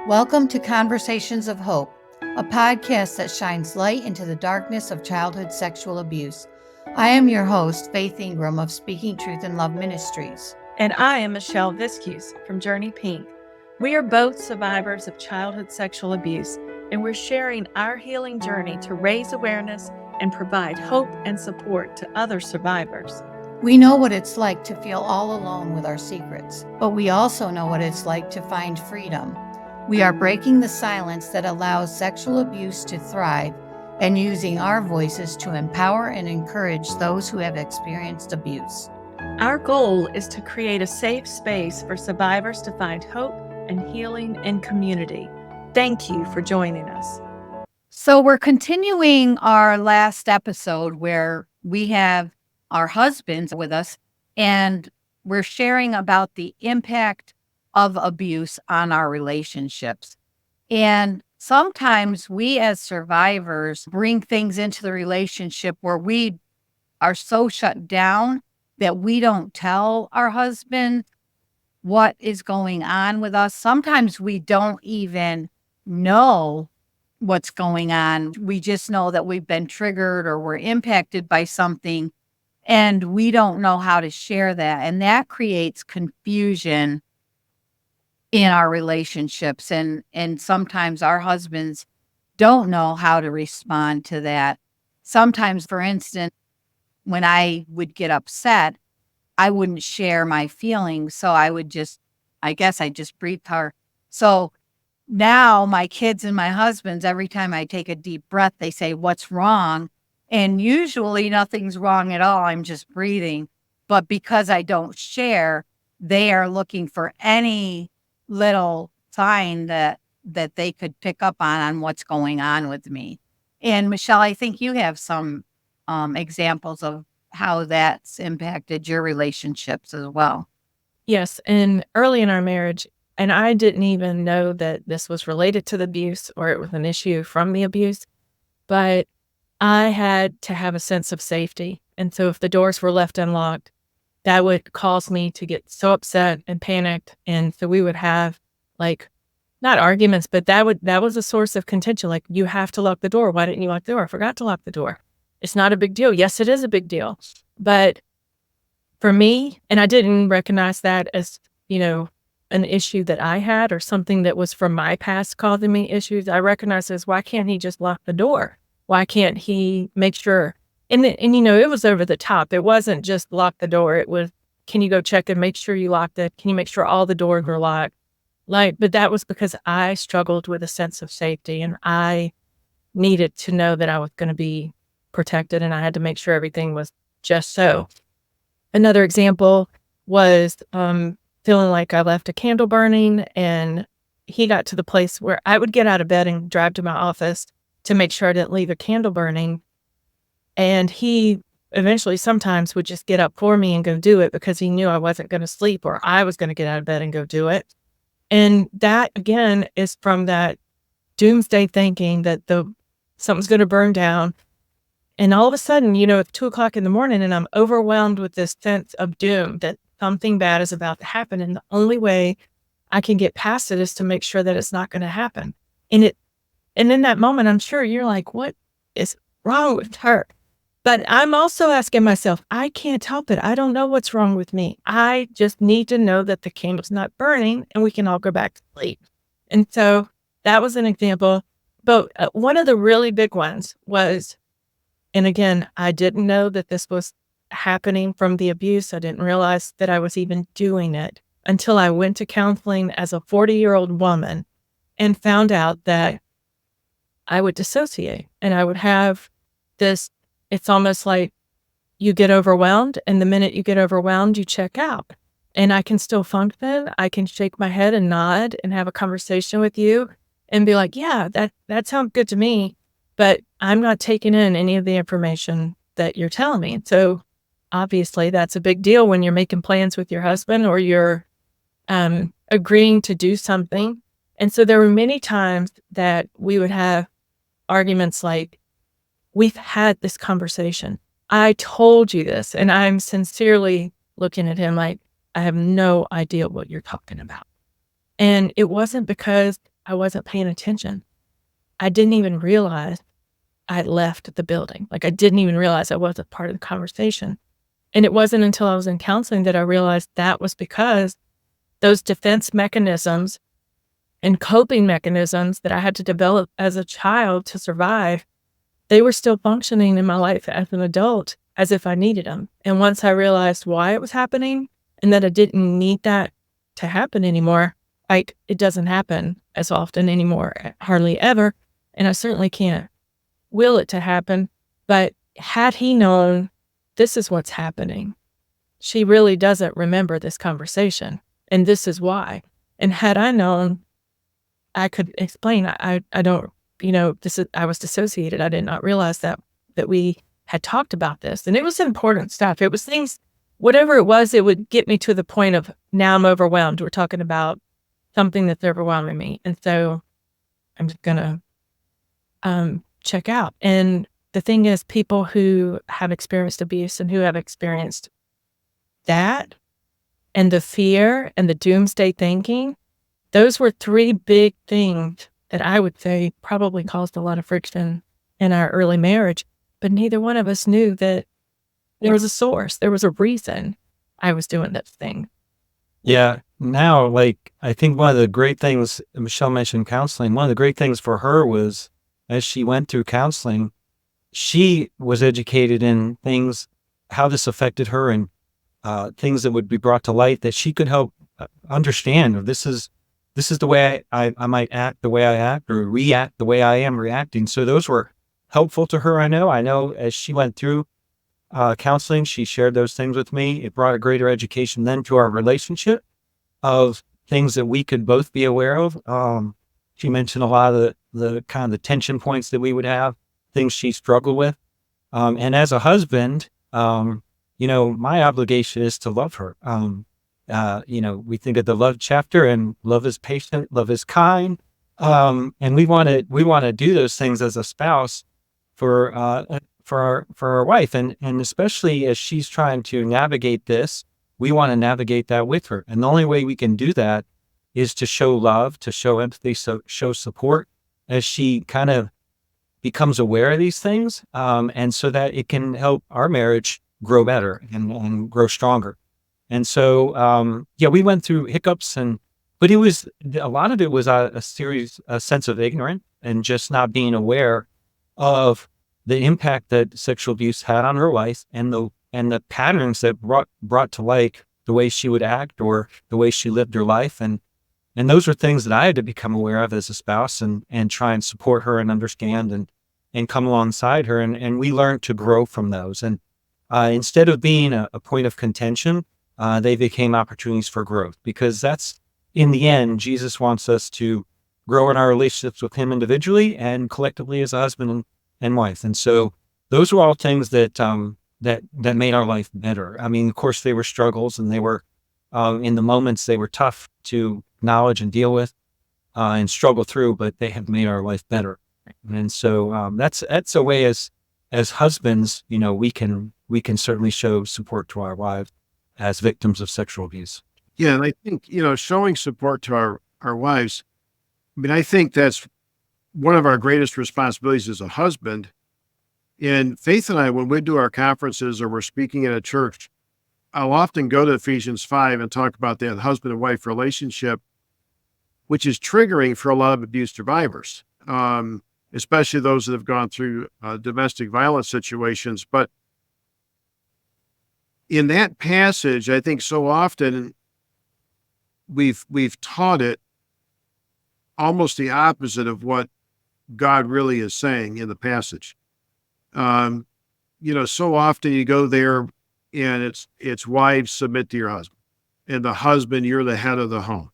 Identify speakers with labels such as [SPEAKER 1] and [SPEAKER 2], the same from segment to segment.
[SPEAKER 1] Welcome to Conversations of Hope, a podcast that shines light into the darkness of childhood sexual abuse. I am your host, Faith Ingraham of Speaking Truth in Love Ministries.
[SPEAKER 2] And I am Michelle Viscuse from Journey Pink. We are both survivors of childhood sexual abuse, and we're sharing our healing journey to raise awareness and provide hope and support to other survivors.
[SPEAKER 1] We know what it's like to feel all alone with our secrets, but we also know what it's like to find freedom. We are breaking the silence that allows sexual abuse to thrive and using our voices to empower and encourage those who have experienced abuse.
[SPEAKER 2] Our goal is to create a safe space for survivors to find hope and healing in community. Thank you for joining us.
[SPEAKER 3] So we're continuing our last episode where we have our husbands with us, and we're sharing about the impact of abuse on our relationships. And sometimes we as survivors bring things into the relationship where we are so shut down that we don't tell our husband what is going on with us. Sometimes we don't even know what's going on. We just know that we've been triggered or we're impacted by something, and we don't know how to share that. And that creates confusion in our relationships. And sometimes our husbands don't know how to respond to that. Sometimes, for instance, when I would get upset, I wouldn't share my feelings. So I just breathe hard. So now my kids and my husbands, every time I take a deep breath, they say, "What's wrong?" And usually nothing's wrong at all. I'm just breathing. But because I don't share, they are looking for any little sign that they could pick up on what's going on with me. And Michelle, I think you have some examples of how that's impacted your relationships as well.
[SPEAKER 2] Yes, and early in our marriage, and I didn't even know that this was related to the abuse or it was an issue from the abuse, but I had to have a sense of safety. And so if the doors were left unlocked, that would cause me to get so upset and panicked. And so we would have not arguments, but that was a source of contention. Like, you have to lock the door. Why didn't you lock the door? I forgot to lock the door. It's not a big deal. Yes, it is a big deal. But for me, and I didn't recognize that as, an issue that I had or something that was from my past causing me issues. I recognized as, why can't he just lock the door? Why can't he make sure? And it was over the top. It wasn't just lock the door. It was, can you go check and make sure you locked it? Can you make sure all the doors were locked? But that was because I struggled with a sense of safety, and I needed to know that I was going to be protected, and I had to make sure everything was just so. Another example was feeling like I left a candle burning, and he got to the place where I would get out of bed and drive to my office to make sure I didn't leave a candle burning. And he eventually sometimes would just get up for me and go do it because he knew I wasn't going to sleep or I was going to get out of bed and go do it. And that, again, is from that doomsday thinking that something's going to burn down. And all of a sudden, it's 2:00 in the morning and I'm overwhelmed with this sense of doom that something bad is about to happen. And the only way I can get past it is to make sure that it's not going to happen. And in that moment, I'm sure you're like, what is wrong with her? But I'm also asking myself, I can't help it. I don't know what's wrong with me. I just need to know that the candle's not burning and we can all go back to sleep. And so that was an example. But one of the really big ones was, and again, I didn't know that this was happening from the abuse. I didn't realize that I was even doing it until I went to counseling as a 40-year-old woman and found out that I would dissociate and I would have this. It's almost like you get overwhelmed, and the minute you get overwhelmed, you check out. And I can still function. I can shake my head and nod and have a conversation with you and be like, yeah, that sounds good to me, but I'm not taking in any of the information that you're telling me. So obviously that's a big deal when you're making plans with your husband or you're agreeing to do something. And so there were many times that we would have arguments like, we've had this conversation. I told you this. And I'm sincerely looking at him like, I have no idea what you're talking about. And it wasn't because I wasn't paying attention. I didn't even realize I left the building. Like, I didn't even realize I wasn't part of the conversation. And it wasn't until I was in counseling that I realized that was because those defense mechanisms and coping mechanisms that I had to develop as a child to survive, they were still functioning in my life as an adult as if I needed them. And once I realized why it was happening and that I didn't need that to happen anymore, like, it doesn't happen as often anymore, hardly ever. And I certainly can't will it to happen. But had he known this is what's happening, she really doesn't remember this conversation. And this is why. And had I known, I could explain. I don't, I was dissociated. I did not realize that we had talked about this. And it was important stuff. It was things, whatever it was, it would get me to the point of now I'm overwhelmed. We're talking about something that's overwhelming me. And so I'm just going to check out. And the thing is, people who have experienced abuse and who have experienced that and the fear and the doomsday thinking, those were three big things that I would say probably caused a lot of friction in our early marriage. But neither one of us knew that there was a source. There was a reason I was doing this thing.
[SPEAKER 4] Yeah. Now, like, I think one of the great things, Michelle mentioned counseling, one of the great things for her was as she went through counseling, she was educated in things, how this affected her and things that would be brought to light that she could help understand. This is the way I might act the way I act or react the way I am reacting. So those were helpful to her. I know as she went through counseling, she shared those things with me. It brought a greater education then to our relationship of things that we could both be aware of. She mentioned a lot of the kind of the tension points that we would have, things she struggled with. And as a husband, my obligation is to love her. We think of the love chapter, and love is patient, love is kind. And we want to do those things as a spouse for our wife. And especially as she's trying to navigate this, we want to navigate that with her. And the only way we can do that is to show love, to show empathy, show support as she kind of becomes aware of these things. And so that it can help our marriage grow better and grow stronger. And so, we went through hiccups but it was, a lot of it was a sense of ignorance and just not being aware of the impact that sexual abuse had on her life and the patterns that brought to light the way she would act or the way she lived her life. And those are things that I had to become aware of as a spouse and try and support her and understand and come alongside her. And we learned to grow from those. And instead of being a point of contention, they became opportunities for growth, because that's, in the end, Jesus wants us to grow in our relationships with him individually and collectively as a husband and wife. And so those were all things that made our life better. I mean, of course, they were struggles, and they were, in the moments, they were tough to acknowledge and deal with and struggle through, but they have made our life better. And so that's a way as husbands, we can certainly show support to our wives as victims of sexual abuse.
[SPEAKER 5] Yeah, and I think, showing support to our wives, I think that's one of our greatest responsibilities as a husband. And Faith and I, when we do our conferences or we're speaking at a church, I'll often go to Ephesians 5 and talk about that husband and wife relationship, which is triggering for a lot of abuse survivors, especially those that have gone through domestic violence situations. But in that passage, I think so often we've taught it almost the opposite of what God really is saying in the passage. So often you go there and it's wives, submit to your husband, and the husband, you're the head of the home.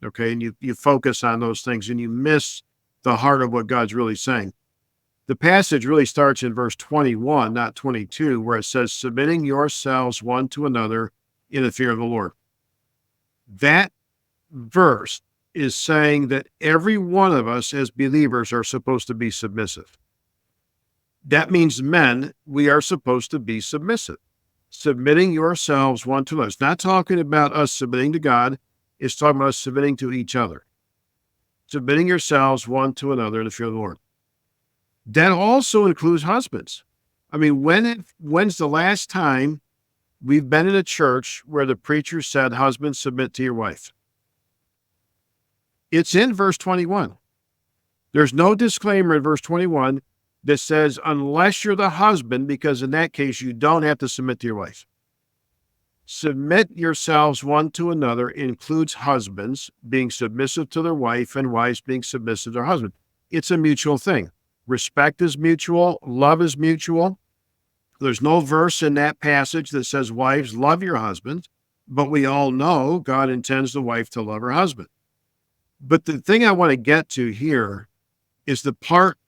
[SPEAKER 5] Okay. And you focus on those things and you miss the heart of what God's really saying. The passage really starts in verse 21, not 22, where it says, submitting yourselves one to another in the fear of the Lord. That verse is saying that every one of us as believers are supposed to be submissive. That means men, we are supposed to be submissive. Submitting yourselves one to another. It's not talking about us submitting to God. It's talking about us submitting to each other. submitting yourselves one to another in the fear of the Lord. That also includes husbands. I mean, when's the last time we've been in a church where the preacher said, husbands, submit to your wife? It's in verse 21. There's no disclaimer in verse 21 that says, unless you're the husband, because in that case, you don't have to submit to your wife. Submit yourselves one to another includes husbands being submissive to their wife and wives being submissive to their husband. It's a mutual thing. Respect is mutual. Love is mutual. There's no verse in that passage that says, wives, love your husbands, but we all know God intends the wife to love her husband. But the thing I want to get to here is the part,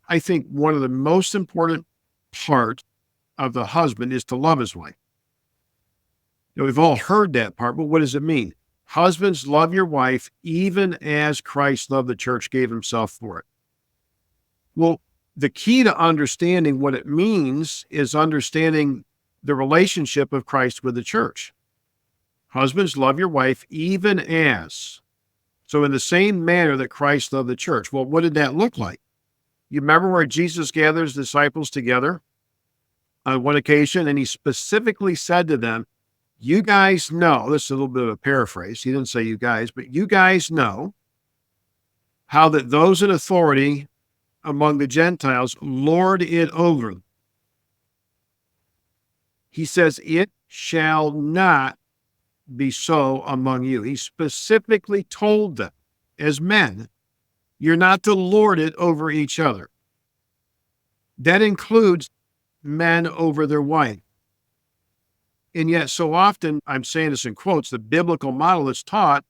[SPEAKER 5] I think one of the most important part of the husband is to love his wife. We've all heard that part, but what does it mean? Husbands, love your wife even as Christ loved the church, gave himself for it. Well, the key to understanding what it means is understanding the relationship of Christ with the church. Husbands, love your wife even as. So in the same manner that Christ loved the church. Well, what did that look like? You remember where Jesus gathered his disciples together on one occasion, and he specifically said to them, you guys know, this is a little bit of a paraphrase. He didn't say you guys, but you guys know how that those in authority among the Gentiles lord it over them. He says, it shall not be so among you. He specifically told them as men, you're not to lord it over each other. That includes men over their wife. And yet so often, I'm saying this in quotes, the biblical model that's taught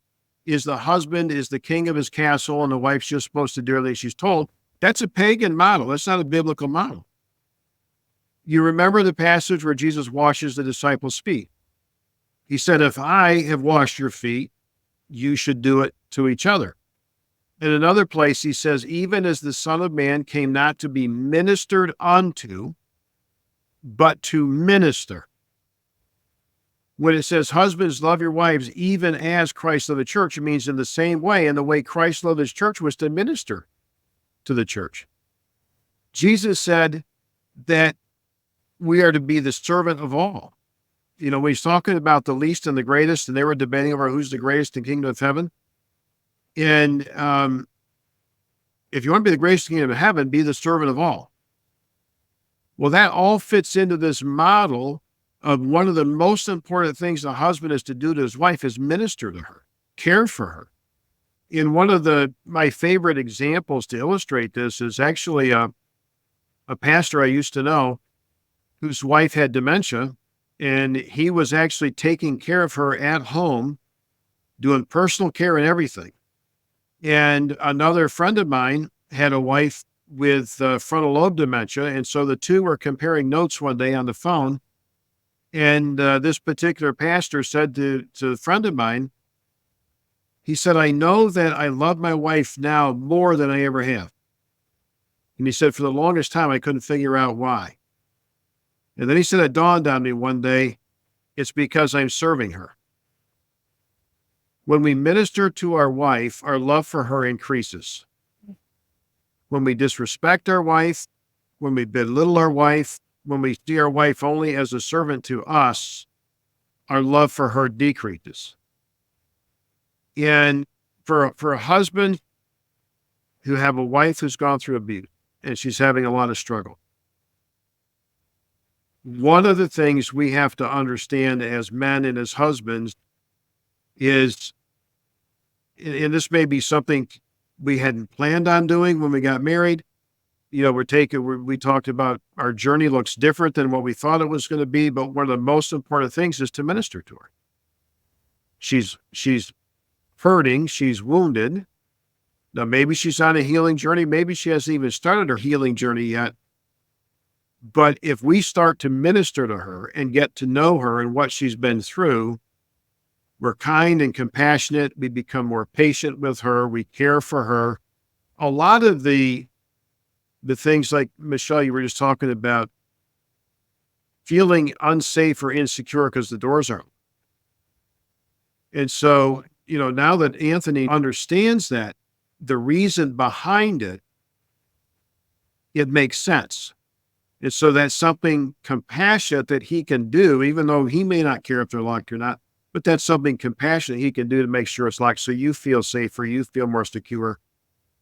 [SPEAKER 5] is the husband is the king of his castle and the wife's just supposed to do everything she's told. That's a pagan model. That's not a biblical model. You remember the passage where Jesus washes the disciples' feet. He said, if I have washed your feet, you should do it to each other. In another place, he says, even as the Son of Man came not to be ministered unto, but to minister. When it says, husbands, love your wives, even as Christ loved the church, it means in the same way, and the way Christ loved his church was to minister to the church. Jesus said that we are to be the servant of all. You know, when he's talking about the least and the greatest, and they were debating over who's the greatest in the kingdom of heaven. And if you want to be the greatest in the kingdom of heaven, be the servant of all. Well, that all fits into this model of one of the most important things a husband is to do to his wife is minister to her, care for her. In one of my favorite examples to illustrate this is actually a pastor I used to know whose wife had dementia, and he was actually taking care of her at home, doing personal care and everything. And another friend of mine had a wife with frontal lobe dementia, and so the two were comparing notes one day on the phone. And this particular pastor said to a friend of mine, he said, I know that I love my wife now more than I ever have. And he said, for the longest time, I couldn't figure out why. And then he said, it dawned on me one day, it's because I'm serving her. When we minister to our wife, our love for her increases. When we disrespect our wife, when we belittle our wife, when we see our wife only as a servant to us, our love for her decreases. And for a husband who have a wife who's gone through abuse and she's having a lot of struggle, one of the things we have to understand as men and as husbands is, and this may be something we hadn't planned on doing when we got married. You know, we talked about our journey looks different than what we thought it was going to be, but one of the most important things is to minister to her. She's hurting, she's wounded. Now, maybe she's on a healing journey. Maybe she hasn't even started her healing journey yet. But if we start to minister to her and get to know her and what she's been through, we're kind and compassionate. We become more patient with her. We care for her. A lot of the things like, Michelle, you were just talking about, feeling unsafe or insecure because the doors aren't. And so, you know, now that Anthony understands that, the reason behind it, it makes sense. And so that's something compassionate that he can do, even though he may not care if they're locked or not, but that's something compassionate he can do to make sure it's locked so you feel safer, you feel more secure.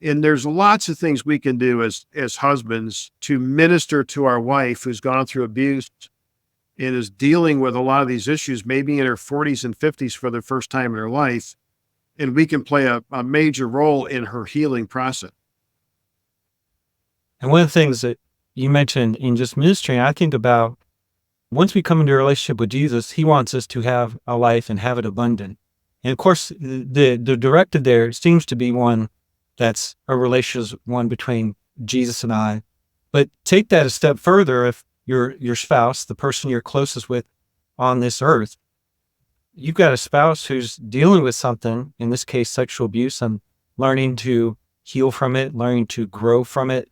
[SPEAKER 5] And there's lots of things we can do as husbands to minister to our wife who's gone through abuse and is dealing with a lot of these issues, maybe in her 40s and 50s for the first time in her life. And we can play a major role in her healing process.
[SPEAKER 4] And one of the things that you mentioned in just ministry, I think about once we come into a relationship with Jesus, he wants us to have a life and have it abundant. And of course, the directive there seems to be one that's a relationship, one between Jesus and I. But take that a step further. If your spouse, the person you're closest with on this earth, you've got a spouse who's dealing with something, in this case, sexual abuse, and learning to heal from it, learning to grow from it.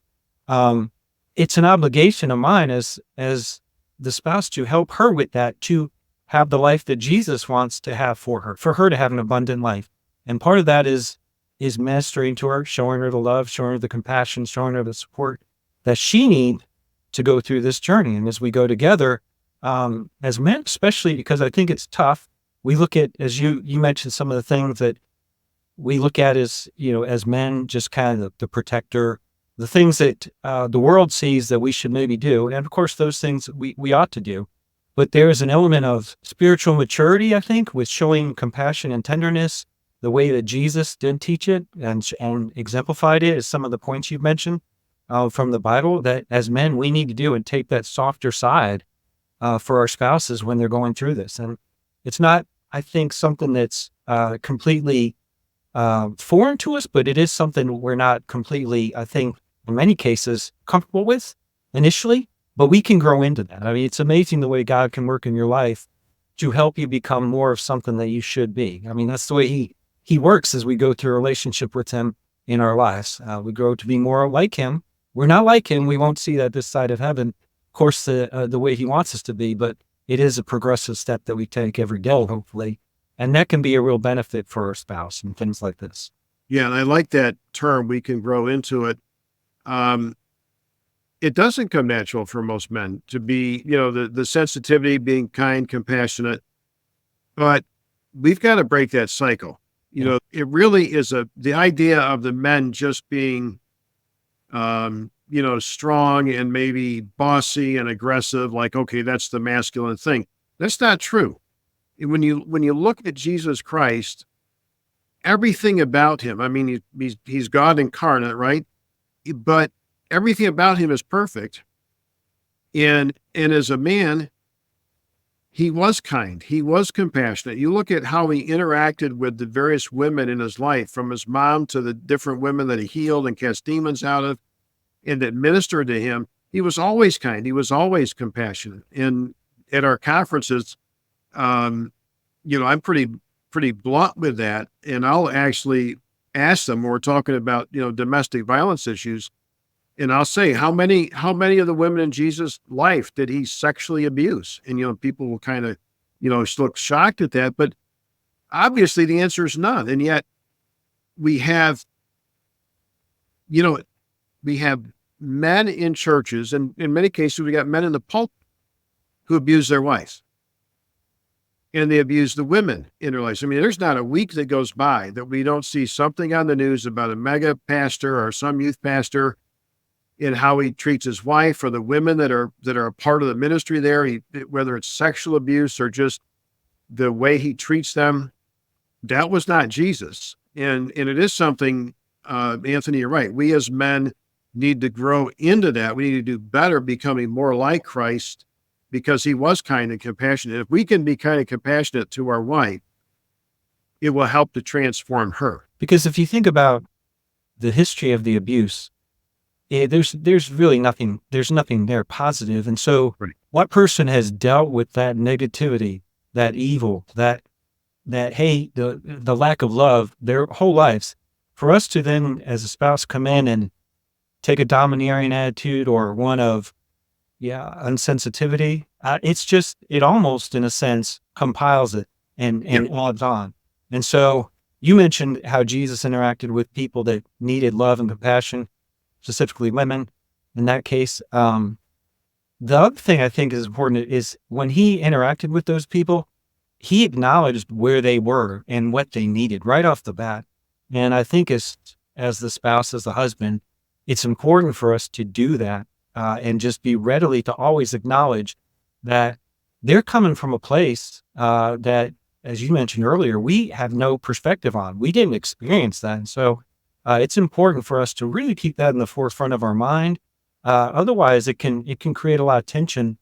[SPEAKER 4] It's an obligation of mine as the spouse to help her with that, to have the life that Jesus wants to have for her to have an abundant life. And part of that is ministering to her, showing her the love, showing her the compassion, showing her the support that she needs to go through this journey. And as we go together, as men, especially because I think it's tough, we look at, as you mentioned, some of the things that we look at as, as men, just kind of the protector, the things that the world sees that we should maybe do. And of course, those things we ought to do. But there is an element of spiritual maturity, I think, with showing compassion and tenderness, the way that Jesus did teach it and exemplified it, is some of the points you've mentioned from the Bible that as men we need to do, and take that softer side for our spouses when they're going through this. And it's not, I think, something that's completely foreign to us, but it is something we're not completely, I think, in many cases, comfortable with initially, but we can grow into that. I mean, it's amazing the way God can work in your life to help you become more of something that you should be. I mean, that's the way he works as we go through a relationship with him in our lives. We grow to be more like him. We're not like him. We won't see that this side of heaven, of course, the way he wants us to be, but it is a progressive step that we take every day, hopefully. And that can be a real benefit for our spouse and things like this.
[SPEAKER 5] Yeah, and I like that term, we can grow into it. It doesn't come natural for most men to be, the sensitivity, being kind, compassionate, but we've got to break that cycle. It really is the idea of the men just being, strong and maybe bossy and aggressive, like, okay, that's the masculine thing. That's not true. When you look at Jesus Christ, everything about him, I mean, he's God incarnate, right? But everything about him is perfect. And as a man, he was kind. He was compassionate. You look at how he interacted with the various women in his life, from his mom to the different women that he healed and cast demons out of and that ministered to him. He was always kind. He was always compassionate. And at our conferences, I'm pretty blunt with that. And I'll actually ask them when we're talking about, domestic violence issues. And I'll say, how many of the women in Jesus' life did he sexually abuse? And, people will kind of, look shocked at that, but obviously the answer is none. And yet we have men in churches, and in many cases, we got men in the pulpit who abuse their wives. And they abuse the women in their lives. I mean, there's not a week that goes by that we don't see something on the news about a mega pastor or some youth pastor in how he treats his wife, or the women that are a part of the ministry there, whether it's sexual abuse or just the way he treats them. That was not Jesus. And it is something, Anthony, you're right. We as men need to grow into that. We need to do better, becoming more like Christ, because he was kind and compassionate. If we can be kind and compassionate to our wife, it will help to transform her.
[SPEAKER 4] Because if you think about the history of the abuse, there's really nothing there positive. And so
[SPEAKER 5] Right.
[SPEAKER 4] What person has dealt with that negativity, that evil, that hate, the lack of love their whole lives? For us to then, as a spouse, come in and take a domineering attitude or one of, insensitivity, it almost, in a sense, compiles it and adds on. And so you mentioned how Jesus interacted with people that needed love and compassion, specifically women in that case. The other thing I think is important is when he interacted with those people, he acknowledged where they were and what they needed right off the bat. And I think as the spouse, as the husband, it's important for us to do that and just be readily to always acknowledge that they're coming from a place that, as you mentioned earlier, we have no perspective on. We didn't experience that. And so it's important for us to really keep that in the forefront of our mind. Otherwise, it can create a lot of tension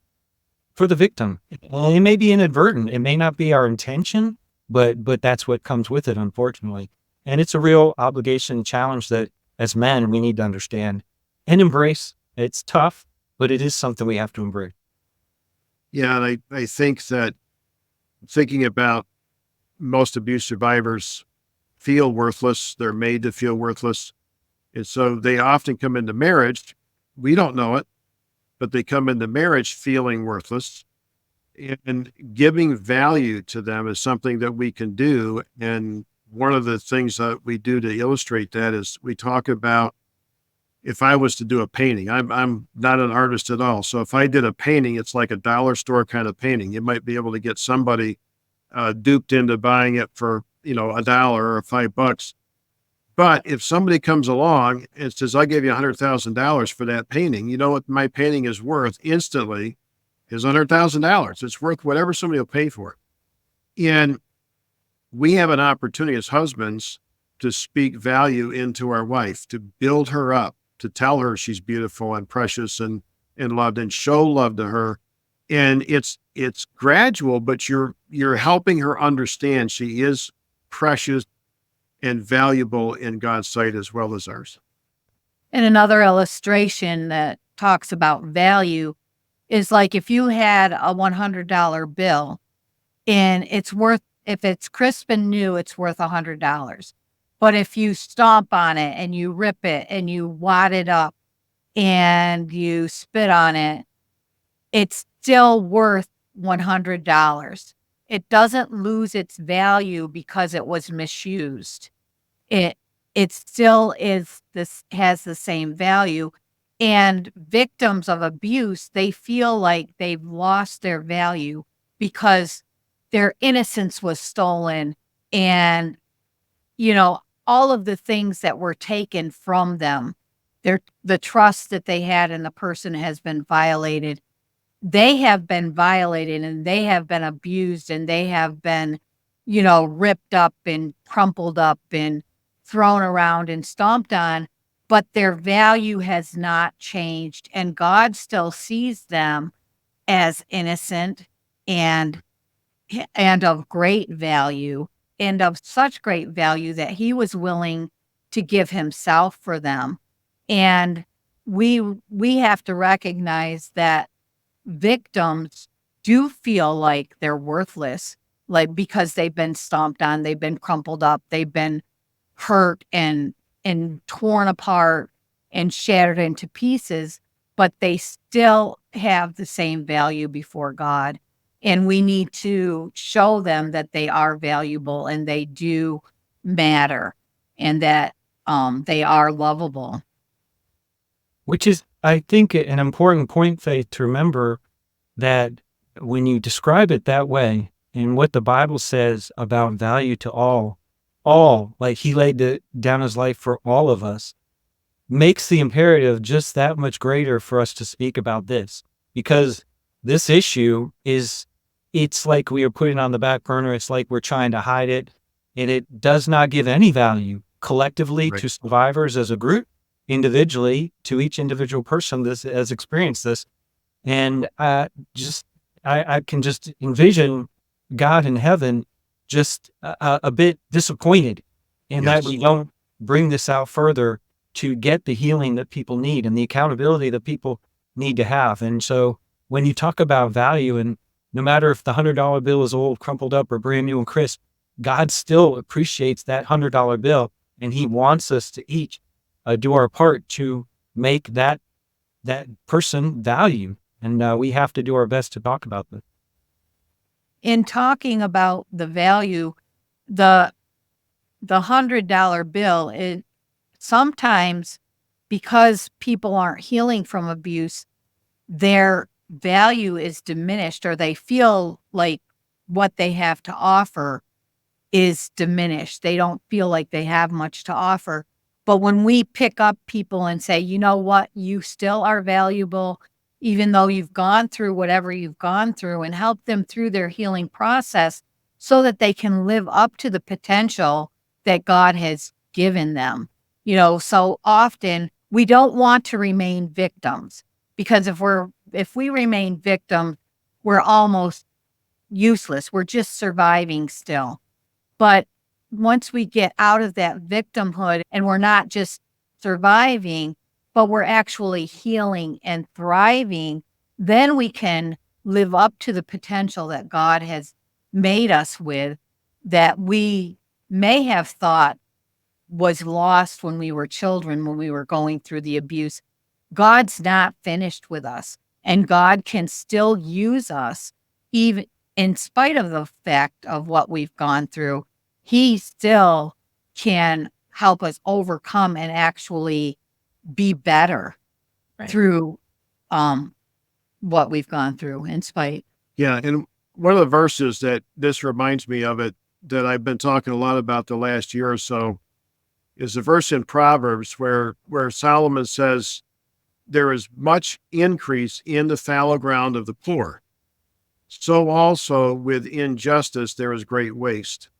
[SPEAKER 4] for the victim. It may be inadvertent. It may not be our intention, but that's what comes with it, unfortunately. And it's a real obligation challenge that as men, we need to understand and embrace. It's tough, but it is something we have to embrace.
[SPEAKER 5] Yeah. And I think that thinking about most abuse survivors feel worthless. They're made to feel worthless. And so they often come into marriage. We don't know it, but they come into marriage feeling worthless, and giving value to them is something that we can do. And one of the things that we do to illustrate that is we talk about, if I was to do a painting, I'm not an artist at all. So if I did a painting, it's like a dollar store kind of painting. You might be able to get somebody duped into buying it for, $1 or $5. But if somebody comes along and says, "I give you $100,000 for that painting," you know what my painting is worth instantly is $100,000. It's worth whatever somebody will pay for it. And we have an opportunity as husbands to speak value into our wife, to build her up, to tell her she's beautiful and precious and loved, and show love to her. And it's gradual, but you're helping her understand she is precious and valuable in God's sight as well as ours.
[SPEAKER 3] And another illustration that talks about value is like if you had a $100 bill and if it's crisp and new, it's worth $100. But if you stomp on it and you rip it and you wad it up and you spit on it, it's still worth $100. It doesn't lose its value because it was misused. It still has the same value. And victims of abuse, they feel like they've lost their value because their innocence was stolen, and all of the things that were taken from them, the trust that they had in the person has been violated. They have been violated and they have been abused and they have been, ripped up and crumpled up and thrown around and stomped on, but their value has not changed. And God still sees them as innocent and of great value, and of such great value that he was willing to give himself for them. And we have to recognize that victims do feel like they're worthless, like because they've been stomped on, they've been crumpled up, they've been hurt and torn apart and shattered into pieces, but they still have the same value before God. And we need to show them that they are valuable and they do matter, and that they are lovable.
[SPEAKER 4] Which is, I think, an important point, Faith, to remember that when you describe it that way, and what the Bible says about value to all, like he laid down his life for all of us, makes the imperative just that much greater for us to speak about this. Because this issue it's like we are putting it on the back burner. It's like we're trying to hide it, and it does not give any value collectively
[SPEAKER 5] Right.
[SPEAKER 4] to survivors as a group, individually to each individual person that has experienced this. And I can just envision God in heaven just a bit disappointed in that
[SPEAKER 5] Yes.
[SPEAKER 4] we don't bring this out further to get the healing that people need and the accountability that people need to have. And so when you talk about value, and no matter if the $100 bill is old, crumpled up, or brand new and crisp, God still appreciates that $100 bill, and he wants us to each do our part to make that person value. And we have to do our best to talk about this.
[SPEAKER 3] In talking about the value, the the $100 bill, it sometimes, because people aren't healing from abuse, their value is diminished, or they feel like what they have to offer is diminished. They don't feel like they have much to offer. But when we pick up people and say, you know what, you still are valuable, even though you've gone through whatever you've gone through, and help them through their healing process so that they can live up to the potential that God has given them. So often we don't want to remain victims, because if we remain victims, we're almost useless. We're just surviving still. But once we get out of that victimhood and we're not just surviving, but we're actually healing and thriving, then we can live up to the potential that God has made us with, that we may have thought was lost when we were children, when we were going through the abuse. God's not finished with us, and God can still use us, even in spite of the fact of what we've gone through. He still can help us overcome and actually be better through what we've gone through in spite.
[SPEAKER 5] Yeah. And one of the verses that this reminds me of it, that I've been talking a lot about the last year or so, is a verse in Proverbs where Solomon says, there is much increase in the fallow ground of the poor. So also with injustice, there is great waste.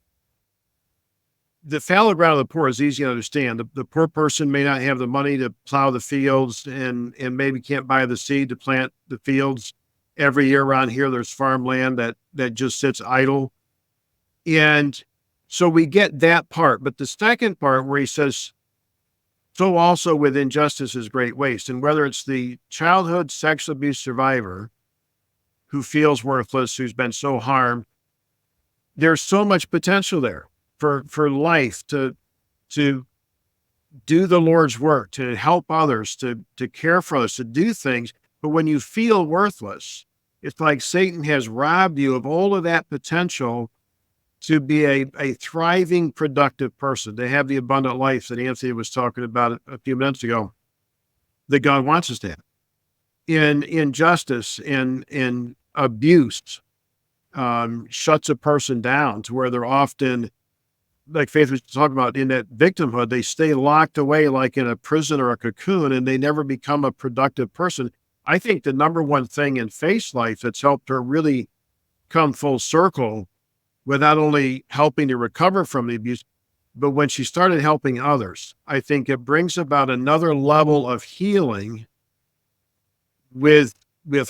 [SPEAKER 5] The fallow ground of the poor is easy to understand. The poor person may not have the money to plow the fields, and maybe can't buy the seed to plant the fields. Every year around here, there's farmland that just sits idle. And so we get that part. But the second part where he says, so also with injustice is great waste. And whether it's the childhood sexual abuse survivor who feels worthless, who's been so harmed, there's so much potential there for life to do the Lord's work, to help others, to care for others, to do things. But when you feel worthless, it's like Satan has robbed you of all of that potential to be a thriving, productive person, to have the abundant life that Anthony was talking about a few minutes ago, that God wants us to have. In injustice, in abuse, shuts a person down to where they're often, like Faith was talking about, in that victimhood, they stay locked away like in a prison or a cocoon, and they never become a productive person. I think the number one thing in Faith's life that's helped her really come full circle with not only helping to recover from the abuse, but when she started helping others, I think it brings about another level of healing with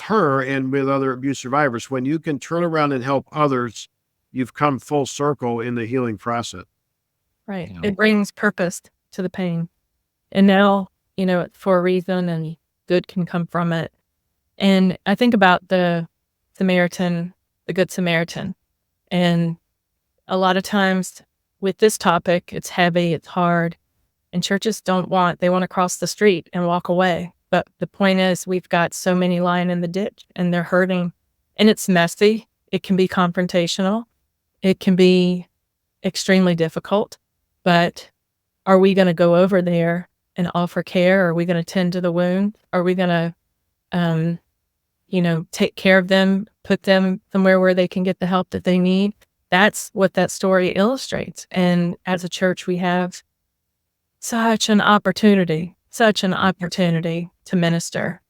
[SPEAKER 5] her and with other abuse survivors. When you can turn around and help others, you've come full circle in the healing process.
[SPEAKER 2] Right. It brings purpose to the pain. And now, it's for a reason, and good can come from it. And I think about the Good Samaritan. And a lot of times with this topic, it's heavy, it's hard, and churches they want to cross the street and walk away. But the point is, we've got so many lying in the ditch, and they're hurting, and it's messy. It can be confrontational. It can be extremely difficult. But are we going to go over there and offer care? Are we going to tend to the wound? Are we going to, take care of them, put them somewhere where they can get the help that they need? That's what that story illustrates. And as a church, we have such an opportunity to minister.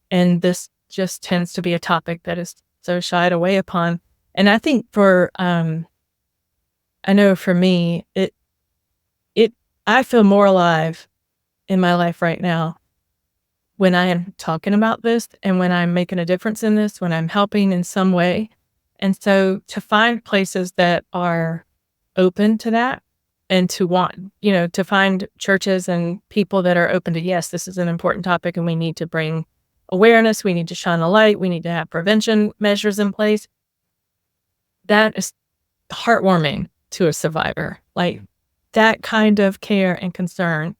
[SPEAKER 2] And this just tends to be a topic that is so shied away upon. And I think I know for me, I feel more alive in my life right now when I am talking about this, and when I'm making a difference in this, when I'm helping in some way. And so to find places that are open to that, and to to find churches and people that are open to, yes, this is an important topic and we need to bring awareness, we need to shine a light, we need to have prevention measures in place. That is heartwarming to a survivor. Like, that kind of care and concern.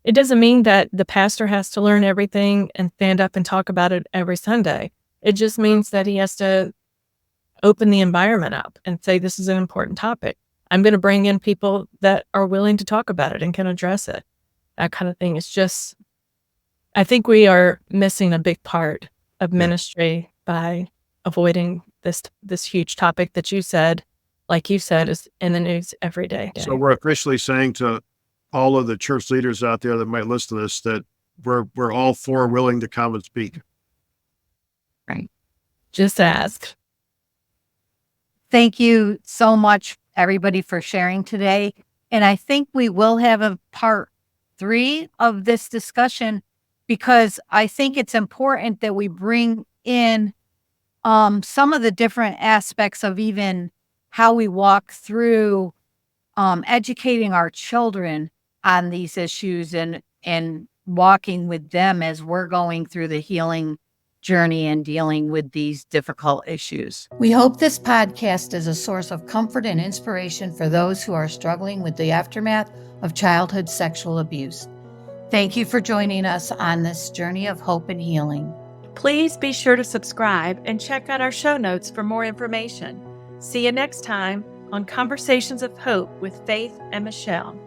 [SPEAKER 2] It doesn't mean that the pastor has to learn everything and stand up and talk about it every Sunday. It just means that he has to open the environment up and say, this is an important topic. I'm going to bring in people that are willing to talk about it and can address it. That kind of thing. It's just, I think we are missing a big part of ministry by avoiding this huge topic that you said, like you said, is in the news every day.
[SPEAKER 5] So we're officially saying to all of the church leaders out there that might listen to this that we're all for willing to come and speak.
[SPEAKER 2] Just ask.
[SPEAKER 3] Thank you so much, everybody, for sharing today. And I think we will have a part 3 of this discussion, because I think it's important that we bring in some of the different aspects of even how we walk through educating our children on these issues and walking with them as we're going through the healing journey and dealing with these difficult issues.
[SPEAKER 1] We hope this podcast is a source of comfort and inspiration for those who are struggling with the aftermath of childhood sexual abuse. Thank you for joining us on this journey of hope and healing.
[SPEAKER 6] Please be sure to subscribe and check out our show notes for more information. See you next time on Conversations of Hope with Faith and Michelle.